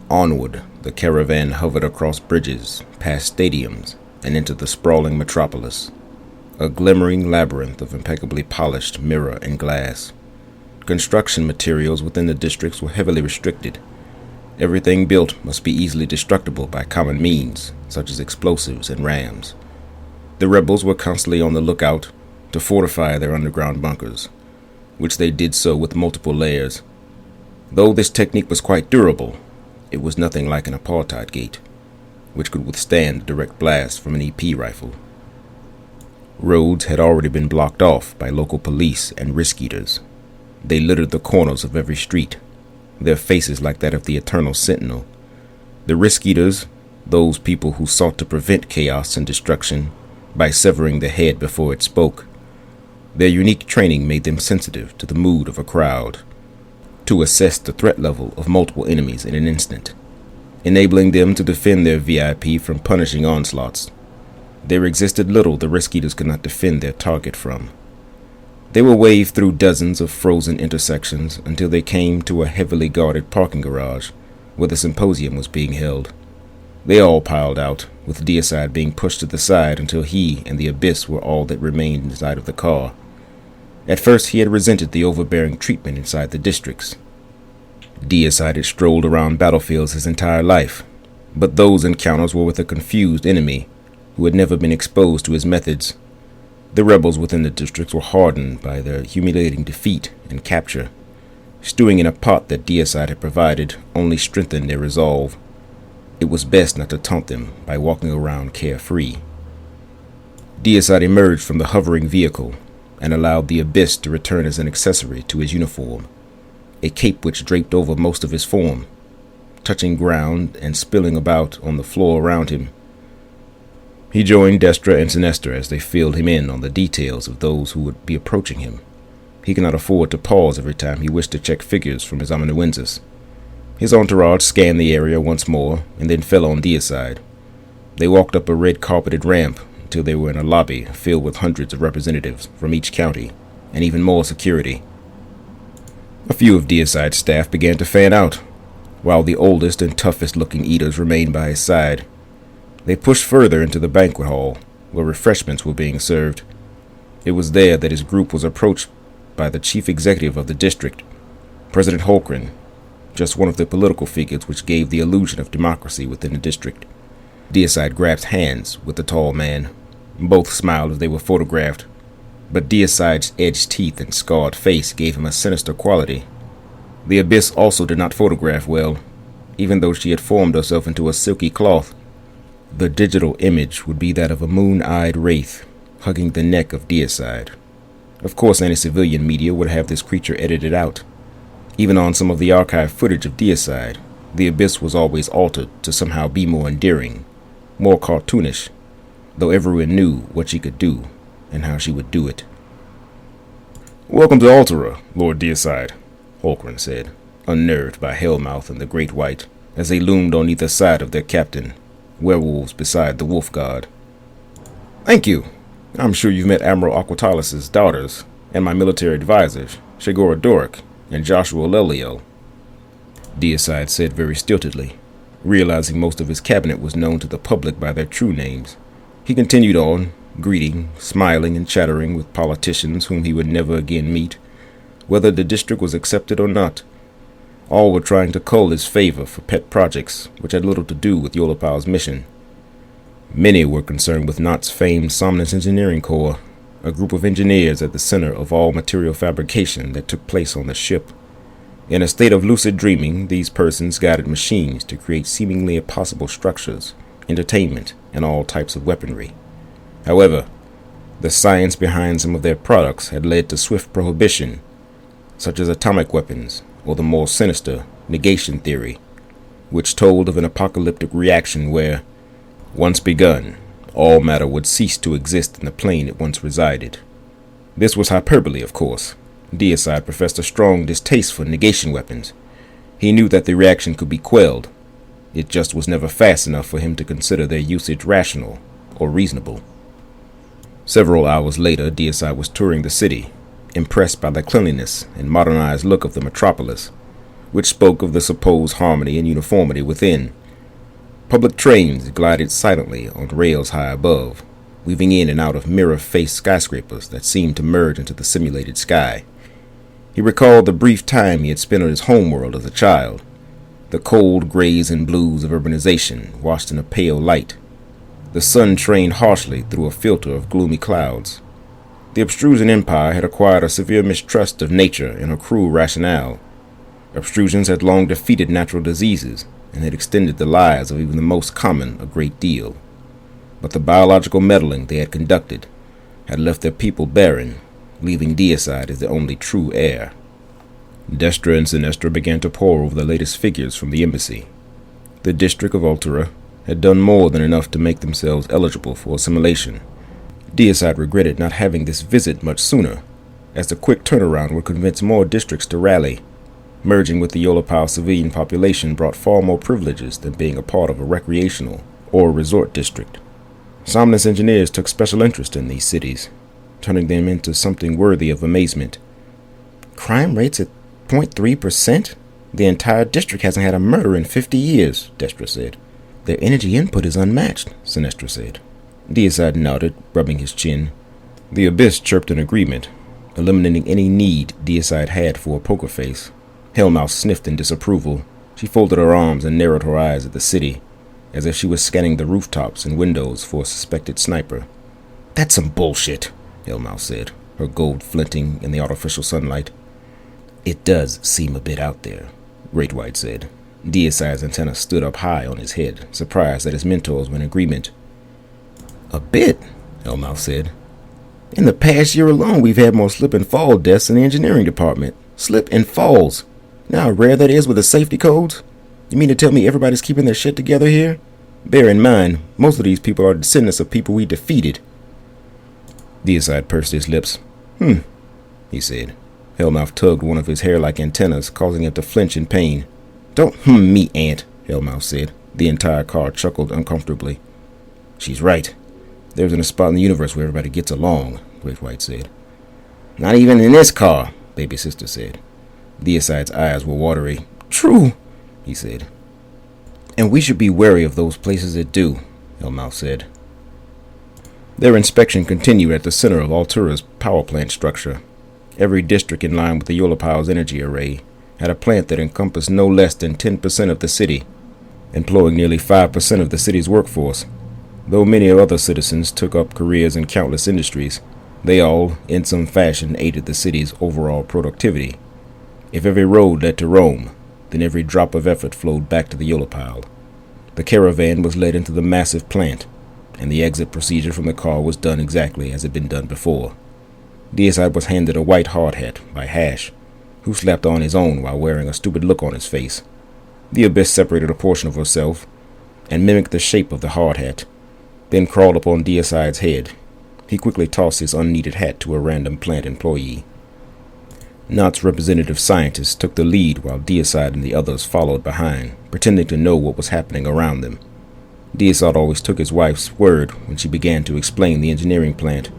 Onward, the caravan hovered across bridges, past stadiums, and into the sprawling metropolis, a glimmering labyrinth of impeccably polished mirror and glass. Construction materials within the districts were heavily restricted. Everything built must be easily destructible by common means, such as explosives and rams. The rebels were constantly on the lookout to fortify their underground bunkers, which they did so with multiple layers. Though this technique was quite durable, it was nothing like an apartheid gate, which could withstand a direct blast from an EP rifle. Roads had already been blocked off by local police and risk eaters. They littered the corners of every street, their faces like that of the eternal sentinel. The risk eaters, those people who sought to prevent chaos and destruction by severing the head before it spoke. Their unique training made them sensitive to the mood of a crowd, to assess the threat level of multiple enemies in an instant, enabling them to defend their VIP from punishing onslaughts. There existed little the risk eaters could not defend their target from. They were waved through dozens of frozen intersections until they came to a heavily guarded parking garage where the symposium was being held. They all piled out, with Deicide being pushed to the side until he and the Abyss were all that remained inside of the car. At first he had resented the overbearing treatment inside the districts. Deicide had strolled around battlefields his entire life, but those encounters were with a confused enemy who had never been exposed to his methods. The rebels within the districts were hardened by their humiliating defeat and capture. Stewing in a pot that Deicide had provided only strengthened their resolve. It was best not to taunt them by walking around carefree. Deicide emerged from the hovering vehicle and allowed the Abyss to return as an accessory to his uniform, a cape which draped over most of his form, touching ground and spilling about on the floor around him. He joined Destra and Sinestra as they filled him in on the details of those who would be approaching him. He could not afford to pause every time he wished to check figures from his amanuensis. His entourage scanned the area once more and then fell on Deicide. They walked up a red-carpeted ramp until they were in a lobby filled with hundreds of representatives from each county and even more security. A few of Deicide's staff began to fan out, while the oldest and toughest-looking eaters remained by his side. They pushed further into the banquet hall, where refreshments were being served. It was there that his group was approached by the chief executive of the district, President Holgren, just one of the political figures which gave the illusion of democracy within the district. Deicide grabbed hands with the tall man. Both smiled as they were photographed, but Deicide's edged teeth and scarred face gave him a sinister quality. The Abyss also did not photograph well, even though she had formed herself into a silky cloth. The digital image would be that of a moon-eyed wraith hugging the neck of Deicide. Of course, any civilian media would have this creature edited out. Even on some of the archive footage of Deicide, the Abyss was always altered to somehow be more endearing, more cartoonish, though everyone knew what she could do and how she would do it. "Welcome to Altera, Lord Deicide," Holgren said, unnerved by Hellmouth and the Great White, as they loomed on either side of their captain, werewolves beside the wolf god. "Thank you. I'm sure you've met Admiral Aquatalis' daughters and my military advisors, Shagora Doric and Joshua Lelio," Deicide said very stiltedly, realizing most of his cabinet was known to the public by their true names. He continued on, greeting, smiling, and chattering with politicians whom he would never again meet, whether the district was accepted or not. All were trying to cull his favor for pet projects which had little to do with Yolopal's mission. Many were concerned with Knott's famed Somnus Engineering Corps, a group of engineers at the center of all material fabrication that took place on the ship. In a state of lucid dreaming, these persons guided machines to create seemingly impossible structures, entertainment, and all types of weaponry. However, the science behind some of their products had led to swift prohibition, such as atomic weapons, or the more sinister negation theory, which told of an apocalyptic reaction where, once begun, all matter would cease to exist in the plane it once resided. This was hyperbole, of course. Deicide professed a strong distaste for negation weapons. He knew that the reaction could be quelled. It just was never fast enough for him to consider their usage rational or reasonable. Several hours later, Deicide was touring the city, impressed by the cleanliness and modernized look of the metropolis. which spoke of the supposed harmony and uniformity within. Public trains glided silently on rails high above, weaving in and out of mirror-faced skyscrapers that seemed to merge into the simulated sky. He recalled the brief time he had spent on his homeworld as a child, the cold grays and blues of urbanization washed in a pale light. The sun trained harshly through a filter of gloomy clouds. The Obstrusian Empire had acquired a severe mistrust of nature and her cruel rationale. Obstrusions had long defeated natural diseases and had extended the lives of even the most common a great deal. But the biological meddling they had conducted had left their people barren, leaving Deicide as the only true heir. Destra and Sinestra began to pore over the latest figures from the embassy. The district of Altura had done more than enough to make themselves eligible for assimilation. Deicide regretted not having this visit much sooner, as the quick turnaround would convince more districts to rally. Merging with the Yolopal civilian population brought far more privileges than being a part of a recreational or resort district. Somnus engineers took special interest in these cities, turning them into something worthy of amazement. Crime rates at 0.3%? The entire district hasn't had a murder in 50 years, Destra said. Their energy input is unmatched, Sinestra said. Deicide nodded, rubbing his chin. The Abyss chirped in agreement, eliminating any need Deicide had for a poker face. Hellmouth sniffed in disapproval. She folded her arms and narrowed her eyes at the city, as if she was scanning the rooftops and windows for a suspected sniper. That's some bullshit, Hellmouth said, her gold flinting in the artificial sunlight. It does seem a bit out there, Great White said. Deicide's antenna stood up high on his head, surprised that his mentors were in agreement. A bit, Hellmouth said. In the past year alone, we've had more slip and fall deaths in the engineering department. Slip and falls. You know how rare that is with the safety codes? You mean to tell me everybody's keeping their shit together here? Bear in mind, most of these people are descendants of people we defeated. Deicide pursed his lips. He said. Hellmouth tugged one of his hair-like antennas, causing him to flinch in pain. Don't me, Aunt, Hellmouth said. The entire car chuckled uncomfortably. She's right. There isn't a spot in the universe where everybody gets along, Great White said. Not even in this car, Baby Sister said. Deicide's eyes were watery. True, he said. And we should be wary of those places that do, Hellmouth said. Their inspection continued at the center of Altura's power plant structure. Every district in line with the Yolopal's energy array had a plant that encompassed no less than 10% of the city, employing nearly 5% of the city's workforce. Though many other citizens took up careers in countless industries, they all, in some fashion, aided the city's overall productivity. If every road led to Rome, then every drop of effort flowed back to the Yolopal. The caravan was led into the massive plant, and the exit procedure from the car was done exactly as had been done before. Deicide was handed a white hard hat by Hash, who slapped on his own while wearing a stupid look on his face. The Abyss separated a portion of herself and mimicked the shape of the hard hat, then crawled up on Deicide's head. He quickly tossed his unneeded hat to a random plant employee. Knott's representative scientist took the lead while Deicide and the others followed behind, pretending to know what was happening around them. Deicide always took his wife's word when she began to explain the engineering plant.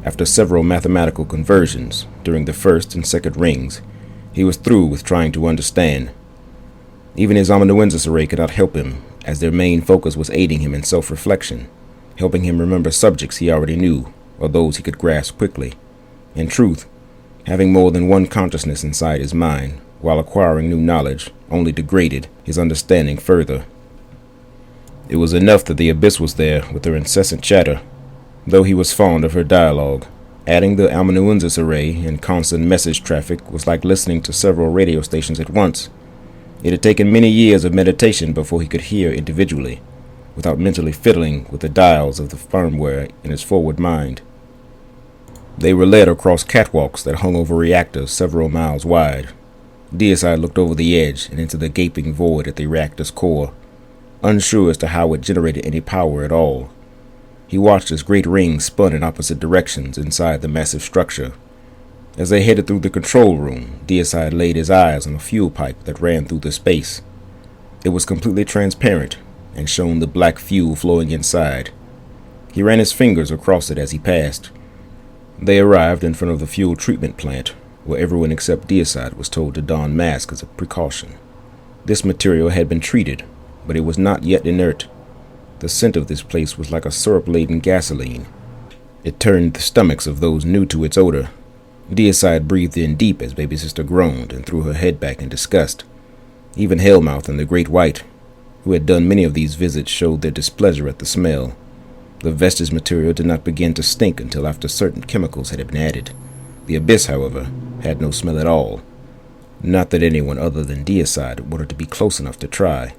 After several mathematical conversions during the first and second rings, he was through with trying to understand. Even his amanuensis array could not help him, as their main focus was aiding him in self-reflection, helping him remember subjects he already knew, or those he could grasp quickly. In truth, having more than one consciousness inside his mind, while acquiring new knowledge, only degraded his understanding further. It was enough that the Abyss was there with her incessant chatter, though he was fond of her dialogue. Adding the amanuensis array and constant message traffic was like listening to several radio stations at once. It had taken many years of meditation before he could hear individually, without mentally fiddling with the dials of the firmware in his forward mind. They were led across catwalks that hung over reactors several miles wide. Deicide looked over the edge and into the gaping void at the reactor's core, unsure as to how it generated any power at all. He watched as great rings spun in opposite directions inside the massive structure. As they headed through the control room, Deicide laid his eyes on a fuel pipe that ran through the space. It was completely transparent and showed the black fuel flowing inside. He ran his fingers across it as he passed. They arrived in front of the fuel treatment plant, where everyone except Deicide was told to don masks as a precaution. This material had been treated, but it was not yet inert. The scent of this place was like a syrup-laden gasoline. It turned the stomachs of those new to its odor. Deicide breathed in deep as baby sister groaned and threw her head back in disgust. Even Hellmouth and the Great White, who had done many of these visits, showed their displeasure at the smell. The Vestas material did not begin to stink until after certain chemicals had been added. The Abyss, however, had no smell at all. Not that anyone other than Deicide wanted to be close enough to try.